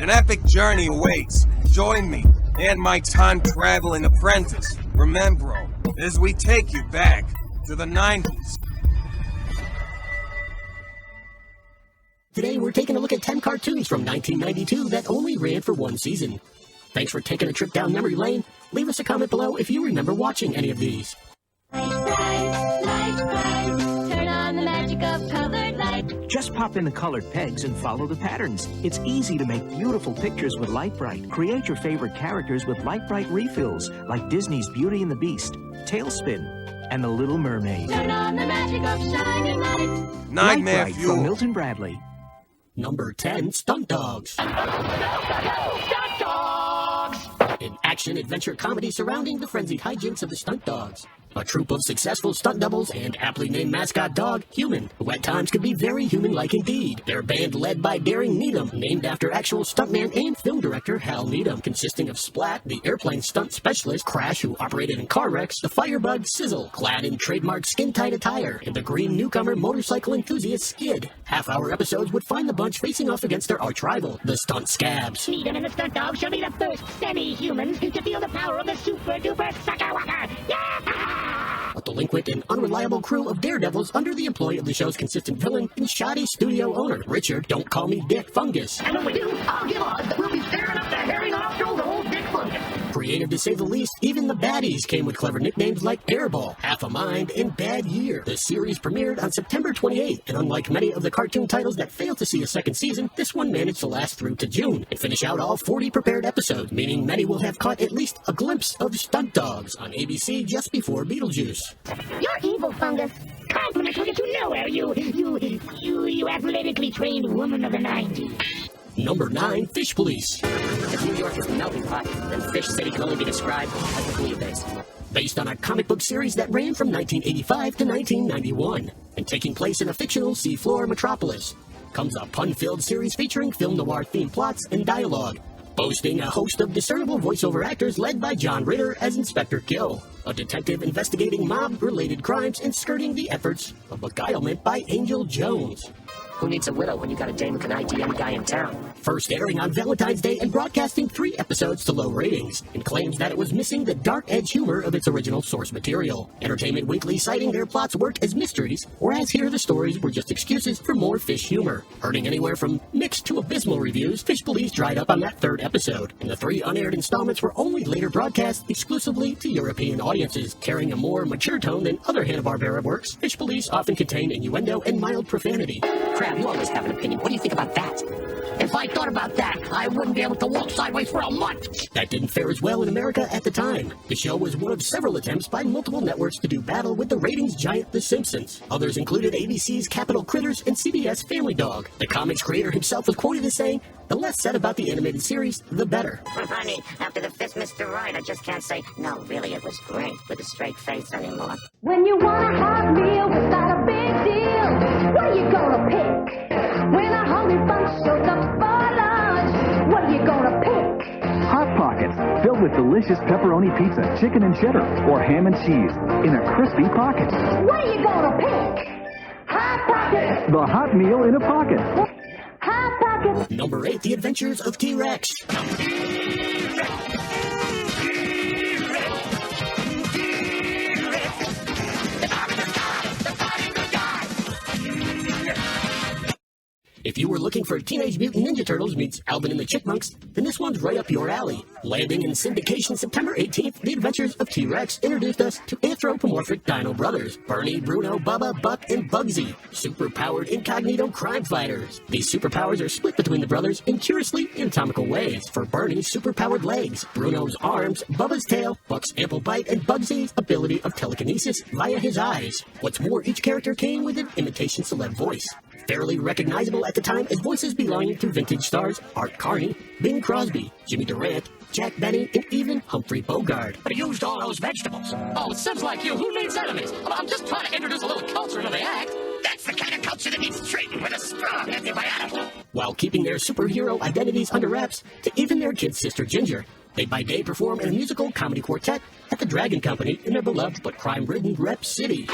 An epic journey awaits. Join me and my time-traveling apprentice, Remembro, as we take you back to the 90s. Today we're taking a look at 10 cartoons from 1992 that only ran for one season. Thanks for taking a trip down memory lane. Leave us a comment below if you remember watching any of these. Light bright, turn on the magic of colored light. Just pop in the colored pegs and follow the patterns. It's easy to make beautiful pictures with Light Bright. Create your favorite characters with Light Bright refills, like Disney's Beauty and the Beast, Tailspin, and The Little Mermaid. Turn on the magic of shining light. Nightmare Light Bright Fuel. from Milton Bradley. Number 10, Stunt Dogs. Stunt Dogs! An action-adventure comedy surrounding the frenzied hijinks of the Stunt Dogs. A troupe of successful stunt doubles and aptly named mascot dog, Human, who at times could be very human-like indeed. Their band led by Daring Needham, named after actual stuntman and film director Hal Needham, consisting of Splat, the airplane stunt specialist, Crash, who operated in car wrecks, the Firebug, Sizzle, clad in trademark skin-tight attire, and the green newcomer motorcycle enthusiast, Skid. Half-hour episodes would find the bunch facing off against their arch-rival, the Stunt Scabs. Needham and the Stunt Dogs shall be the first semi-humans to feel the power of the super-duper sucker-walker! Yeah! A delinquent and unreliable crew of daredevils under the employ of the show's consistent villain and shoddy studio owner, Richard Don't Call Me Dick Fungus. And when we do, I'll give odds that we'll be staring up the hairy nostrils of old Dick Fungus. Creative to say the least, even the baddies came with clever nicknames like Airball, Half a Mind, and Bad Year. The series premiered on September 28th, and unlike many of the cartoon titles that failed to see a second season, this one managed to last through to June and finish out all 40 prepared episodes, meaning many will have caught at least a glimpse of Stunt Dogs on ABC just before Beetlejuice. You're evil, Fungus. Compliments will get you nowhere, you athletically trained woman of the 90s. Number 9, Fish Police. If New York is a melting pot, then Fish City can only be described as a bouillabaisse. Based on a comic book series that ran from 1985 to 1991, and taking place in a fictional seafloor metropolis, comes a pun-filled series featuring film noir-themed plots and dialogue, boasting a host of discernible voiceover actors led by John Ritter as Inspector Gill, a detective investigating mob-related crimes and skirting the efforts of beguilement by Angel Jones. Who needs a widow when you got a dame who can ID any guy in town? First airing on Valentine's Day and broadcasting 3 episodes to low ratings, and claims that it was missing the dark edge humor of its original source material. Entertainment Weekly citing their plots worked as mysteries, whereas here the stories were just excuses for more fish humor. Earning anywhere from mixed to abysmal reviews, Fish Police dried up on that 3rd episode, and the 3 unaired installments were only later broadcast exclusively to European audiences. Carrying a more mature tone than other Hanna-Barbera works, Fish Police often contain innuendo and mild profanity. Crab, you always have an opinion. What do you think about that? If I thought about that, I wouldn't be able to walk sideways for a month. That didn't fare as well in America at the time. The show was one of several attempts by multiple networks to do battle with the ratings giant The Simpsons. Others included ABC's Capitol Critters and CBS Family Dog. The comics creator himself was quoted as saying, "The less said about the animated series, the better." Honey, after the 5th Mr. Right, I just can't say, no, really, it was great with a straight face anymore. When you want a hot meal without a big deal, what are you gonna pick? When a hungry bunch shows up for lunch, what are you gonna pick? Hot Pockets, filled with delicious pepperoni pizza, chicken and cheddar, or ham and cheese in a crispy pocket. What are you gonna pick? Hot Pockets! The hot meal in a pocket. Hot Pockets! Number 8, The Adventures of T-Rex. If you were looking for Teenage Mutant Ninja Turtles meets Alvin and the Chipmunks, then this one's right up your alley. Landing in syndication September 18th, The Adventures of T-Rex introduced us to anthropomorphic dino brothers, Bernie, Bruno, Bubba, Buck, and Bugsy, super-powered incognito crime fighters. These superpowers are split between the brothers in curiously anatomical ways. For Bernie's superpowered legs, Bruno's arms, Bubba's tail, Buck's ample bite, and Bugsy's ability of telekinesis via his eyes. What's more, each character came with an imitation celeb voice, fairly recognizable at the time as voices belonging to vintage stars Art Carney, Bing Crosby, Jimmy Durant, Jack Benny, and even Humphrey Bogart. But he used all those vegetables. Oh, Sibs like you, who needs enemies? I'm just trying to introduce a little culture into the act. That's the kind of culture that needs treated with a strong antibiotic. While keeping their superhero identities under wraps to even their kid sister Ginger, they by day perform in a musical comedy quartet at the Dragon Company in their beloved but crime-ridden Rep City.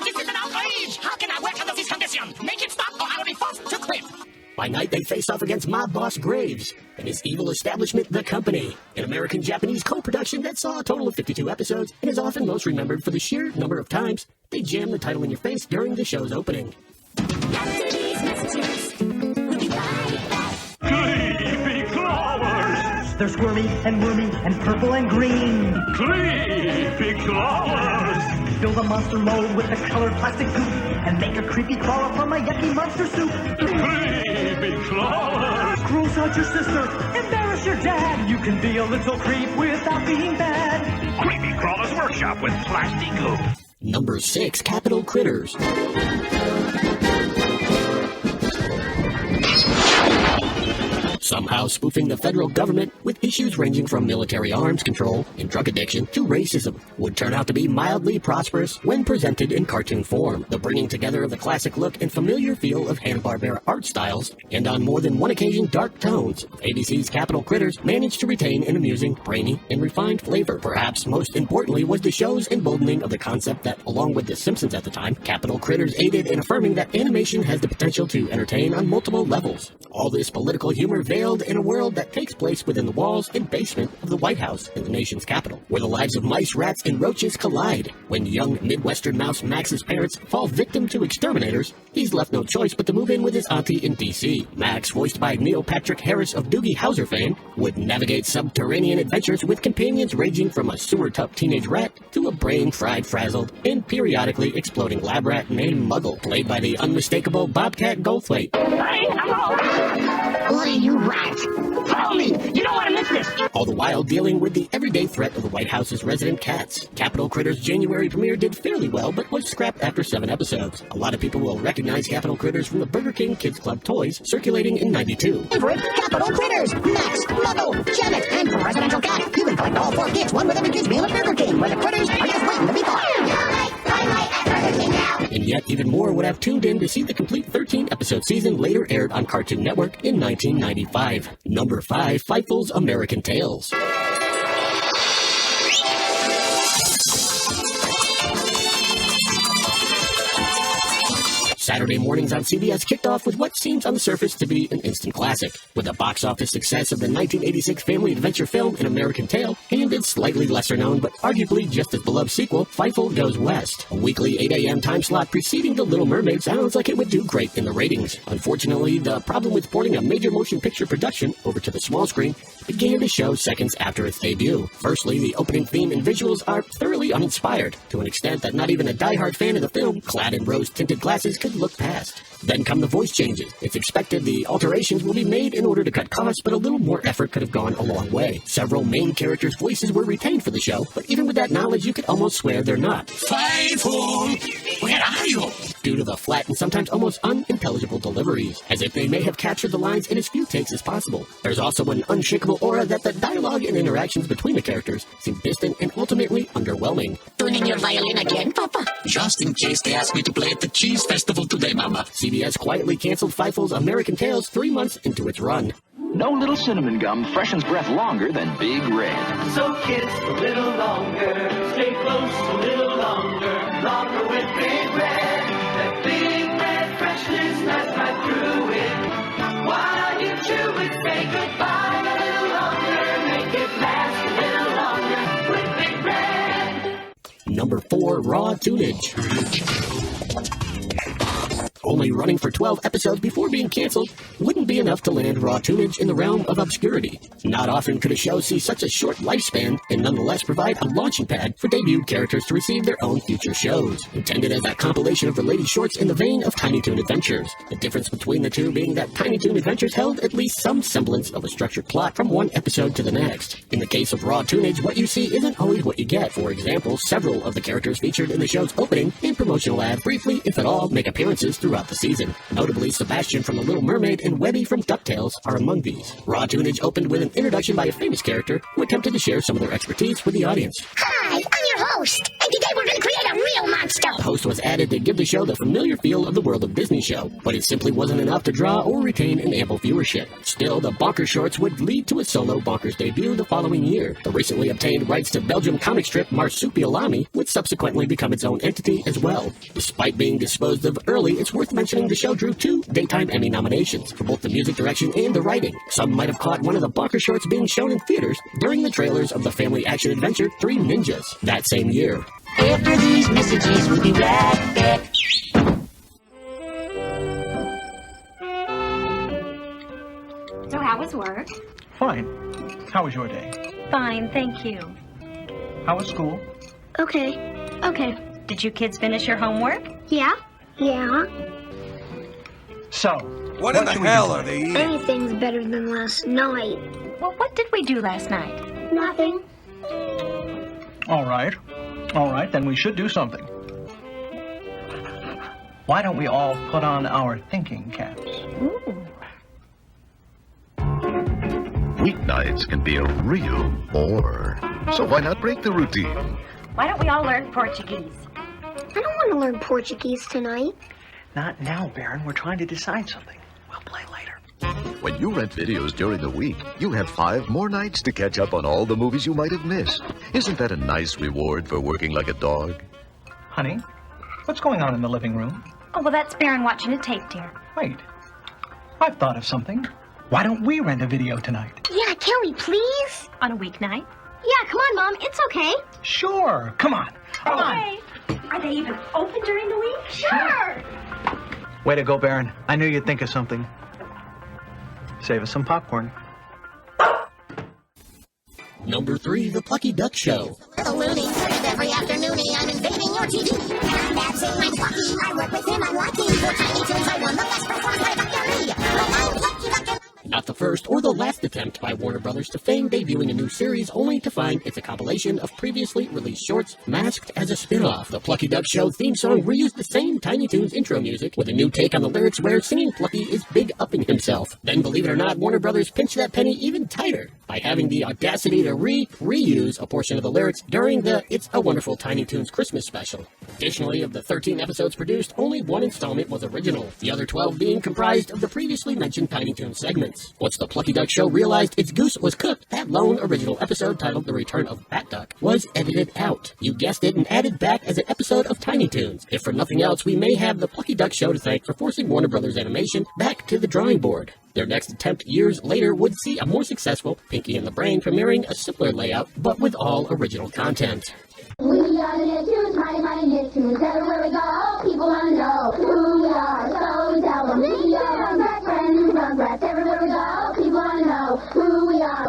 This is an outrage! How can I work under this condition? Make it stop or I'll be forced to quit! By night, they face off against mob boss Graves and his evil establishment, The Company, an American-Japanese co-production that saw a total of 52 episodes and is often most remembered for the sheer number of times they jam the title in your face during the show's opening. After these messages, we'll be right back. Creepy crawlers! They're squirmy and wormy and purple and green. Creepy crawlers! Fill the monster mold with the colored plastic goop and make a creepy crawler from a yucky monster soup. Creepy crawlers! Gross out your sister, embarrass your dad. You can be a little creep without being bad. Creepy Crawlers Workshop with plastic goop. Number 6, Capital Critters. Somehow spoofing the federal government with issues ranging from military arms control and drug addiction to racism would turn out to be mildly prosperous when presented in cartoon form. The bringing together of the classic look and familiar feel of Hanna-Barbera art styles, and on more than one occasion dark tones of ABC's Capital Critters managed to retain an amusing, brainy, and refined flavor. Perhaps most importantly was the show's emboldening of the concept that, along with The Simpsons at the time, Capital Critters aided in affirming that animation has the potential to entertain on multiple levels. All this political humor veiled in a world that takes place within the walls and basement of the White House in the nation's capital, where the lives of mice, rats, and roaches collide. When young Midwestern mouse Max's parents fall victim to exterminators, he's left no choice but to move in with his auntie in D.C. Max, voiced by Neil Patrick Harris of Doogie Howser fame, would navigate subterranean adventures with companions ranging from a sewer-tucked teenage rat to a brain-fried frazzled and periodically exploding lab rat named Muggle, played by the unmistakable Bobcat Goldthwait. Hey, you rat! Follow me! You don't want to miss this! All the while dealing with the everyday threat of the White House's resident cats. Capital Critters' January premiere did fairly well, but was scrapped after 7 episodes. A lot of people will recognize Capital Critters from the Burger King Kids Club toys circulating in '92. Favorite Capital Critters! Max, Muggle, Janet, and Presidential Cat! You can collect all 4 kits, one with every kid's meal at Burger King, where the critters are just waiting to be bought! And yet even more would have tuned in to see the complete 13-episode season later aired on Cartoon Network in 1995. Number 5, Fievel's American Tales. Saturday mornings on CBS kicked off with what seems on the surface to be an instant classic. With the box office success of the 1986 family adventure film An American Tail, and its slightly lesser known but arguably just as beloved sequel, Fievel Goes West. A weekly 8 a.m. time slot preceding The Little Mermaid sounds like it would do great in the ratings. Unfortunately, the problem with porting a major motion picture production over to the small screen began to show seconds after its debut. Firstly, the opening theme and visuals are thoroughly uninspired, to an extent that not even a diehard fan of the film, clad in rose-tinted glasses, could look past. Then come the voice changes. It's expected the alterations will be made in order to cut costs, but a little more effort could have gone a long way. Several main characters' voices were retained for the show, but even with that knowledge, you could almost swear they're not. Fievel! Where are you? Due to the flat and sometimes almost unintelligible deliveries, as if they may have captured the lines in as few takes as possible. There's also an unshakable aura that the dialogue and interactions between the characters seem distant and ultimately underwhelming. Tuning your violin again, Papa? Just in case they ask me to play at the cheese festival today, Mama. CBS quietly canceled Fievel's American Tales 3 months into its run. No little cinnamon gum freshens breath longer than Big Red. So kids, a little longer, stay close a little longer, longer with Big Red. That Big Red freshness that's right through it. While you chew it, say goodbye a little longer, make it last a little longer with Big Red. Number 4, Raw Toonage. Only running for 12 episodes before being canceled wouldn't be enough to land Raw Toonage in the realm of obscurity. Not often could a show see such a short lifespan and nonetheless provide a launching pad for debuted characters to receive their own future shows. Intended as a compilation of related shorts in the vein of Tiny Toon Adventures. The difference between the two being that Tiny Toon Adventures held at least some semblance of a structured plot from one episode to the next. In the case of Raw Toonage, what you see isn't always what you get. For example, several of the characters featured in the show's opening and promotional ad briefly, if at all, make appearances throughout the season. Notably, Sebastian from The Little Mermaid and Webby from DuckTales are among these. Raw Toonage opened with an introduction by a famous character who attempted to share some of their expertise with the audience. Hi, I'm your host, and today we're going to create a real Little monster. A host was added to give the show the familiar feel of the world of Disney show, but it simply wasn't enough to draw or retain an ample viewership. Still, the Bonkers shorts would lead to a solo Bonkers debut the following year. The recently obtained rights to Belgium comic strip Marsupialami would subsequently become its own entity as well. Despite being disposed of early, it's worth mentioning the show drew 2 Daytime Emmy nominations for both the music direction and the writing. Some might have caught one of the Bonkers shorts being shown in theaters during the trailers of the family action adventure 3 Ninjas that same year. After these messages, we'll be right back. So how was work? Fine. How was your day? Fine, thank you. How was school? Okay. Okay. Did you kids finish your homework? Yeah. Yeah. So, what in the hell are they eating? Anything's better than last night. Well, what did we do last night? Nothing. All right. All right, then we should do something. Why don't we all put on our thinking caps? Ooh. Weeknights can be a real bore. So why not break the routine? Why don't we all learn Portuguese? I don't want to learn Portuguese tonight. Not now, Baron. We're trying to decide something. We'll play later. When you rent videos during the week, you have 5 more nights to catch up on all the movies you might have missed. Isn't that a nice reward for working like a dog? Honey, what's going on in the living room? Oh, well, that's Baron watching a tape, dear. Wait. I've thought of something. Why don't we rent a video tonight? Yeah, can we please? On a weeknight? Yeah, come on, Mom. It's okay. Sure. Come on. Come on. Are they even open during the week? Sure. Way to go, Baron. I knew you'd think of something. Save us some popcorn. Number 3, The Plucky Duck Show. Little Looney, every afternoonie I'm invading your TV. And that's it, my Plucky. I work with him, I'm lucky. For Tiny Toons, I won the best performance by Victory. But I'm Plucky Duck. Not the first or the last attempt by Warner Brothers to feign debuting a new series, only to find it's a compilation of previously released shorts masked as a spin-off. The Plucky Duck Show theme song reused the same Tiny Toons intro music with a new take on the lyrics where singing Plucky is big-upping himself. Then, believe it or not, Warner Brothers pinched that penny even tighter by having the audacity to reuse a portion of the lyrics during the It's a Wonderful Tiny Toons Christmas special. Additionally, of the 13 episodes produced, only 1 installment was original, the other 12 being comprised of the previously mentioned Tiny Toons segments. Once the Plucky Duck Show realized its goose was cooked, that lone original episode titled The Return of Bat Duck was edited out. You guessed it, and added back as an episode of Tiny Toons. If for nothing else, we may have the Plucky Duck Show to thank for forcing Warner Brothers Animation back to the drawing board. Their next attempt years later would see a more successful Pinky and the Brain premiering a simpler layout, but with all original content. We are the Nicktoons, mighty Nicktoons. Everywhere we go, people want to know who we are, so we tell them. We are Rugrats, friends, Rugrats. Everywhere we go, people want to know who we are,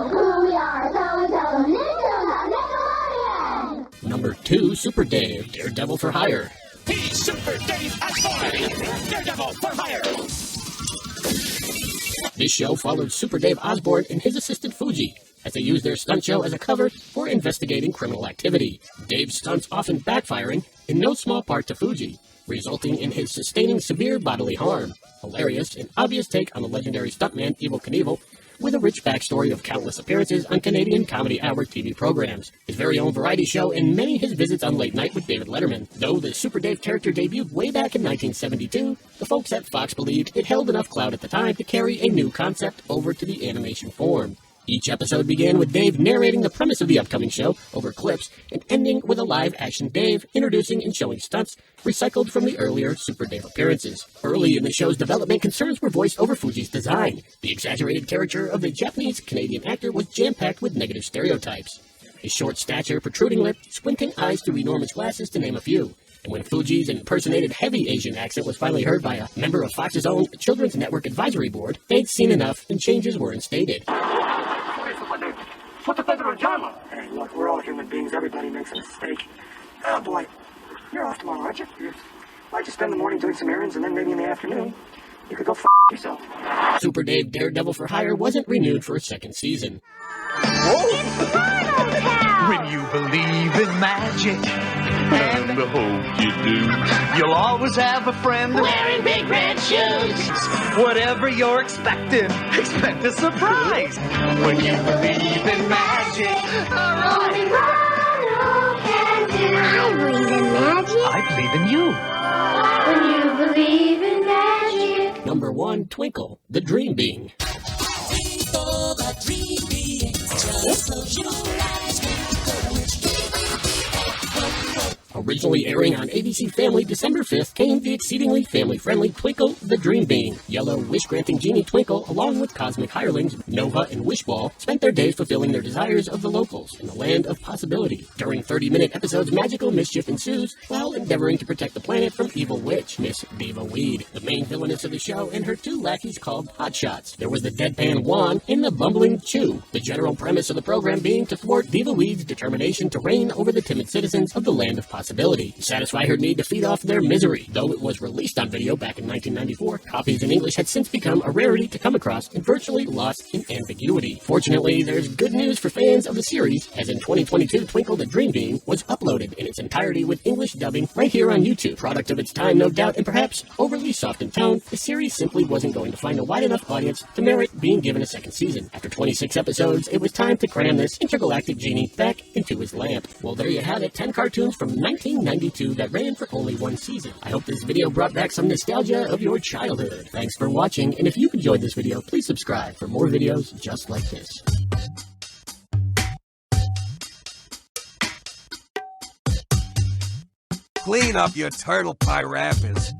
so we tell them. Nicktoons on Nickelodeon! Number 2, Super Dave, Daredevil for Hire. He's Super Dave Osborne, Daredevil for Hire. This show followed Super Dave Osborne and his assistant Fuji, as they used their stunt show as a cover for investigating criminal activity. Dave's stunts often backfiring, in no small part to Fuji, resulting in his sustaining severe bodily harm. Hilarious and obvious take on the legendary stuntman Evel Knievel, with a rich backstory of countless appearances on Canadian Comedy Hour TV programs, his very own variety show, and many his visits on Late Night with David Letterman. Though the Super Dave character debuted way back in 1972, the folks at Fox believed it held enough clout at the time to carry a new concept over to the animation form. Each episode began with Dave narrating the premise of the upcoming show over clips, and ending with a live-action Dave introducing and showing stunts recycled from the earlier Super Dave appearances. Early in the show's development, concerns were voiced over Fuji's design. The exaggerated caricature of the Japanese-Canadian actor was jam-packed with negative stereotypes. His short stature, protruding lip, squinting eyes through enormous glasses, to name a few. And when Fuji's impersonated heavy Asian accent was finally heard by a member of Fox's own Children's Network Advisory Board, they'd seen enough and changes were instated. What's the federal drama? Hey, look, we're all human beings. Everybody makes a mistake. Oh, boy. You're off tomorrow, aren't you? Why don't you spend the morning doing some errands, and then maybe in the afternoon, you could go f*** yourself. Super Dave Daredevil for Hire wasn't renewed for a second season. When you believe in magic, and I hope you do, you'll always have a friend wearing big red shoes. Whatever you're expecting, expect a surprise. When you believe in magic, all right. I believe in magic. I believe in you. When you believe in magic. Number 1, Twinkle, the Dream Being. Twinkle, the dream being, just close your eyes, Originally airing on ABC Family December 5th came the exceedingly family-friendly Twinkle, the Dream Being. Yellow, wish-granting genie Twinkle, along with cosmic hirelings Nova and Wishball, spent their days fulfilling their desires of the locals in the land of possibility. During 30-minute episodes, magical mischief ensues while endeavoring to protect the planet from evil witch, Miss Diva Weed, the main villainess of the show, and her 2 lackeys called Hotshots. There was the deadpan Juan and the bumbling Chew. The general premise of the program being to thwart Diva Weed's determination to reign over the timid citizens of the land of possibility. Satisfy her need to feed off their misery. Though it was released on video back in 1994, copies in English had since become a rarity to come across and virtually lost in ambiguity. Fortunately, there's good news for fans of the series, as in 2022, Twinkle the Dream Being was uploaded in its entirety with English dubbing right here on YouTube. Product of its time, no doubt, and perhaps overly soft in tone, the series simply wasn't going to find a wide enough audience to merit being given a second season. After 26 episodes, it was time to cram this intergalactic genie back into his lamp. Well, there you have it, 10 cartoons from 1992 that ran for only 1 season. I hope this video brought back some nostalgia of your childhood. Thanks for watching, and if you enjoyed this video, please subscribe for more videos just like this. Clean up your turtle pie wrappers.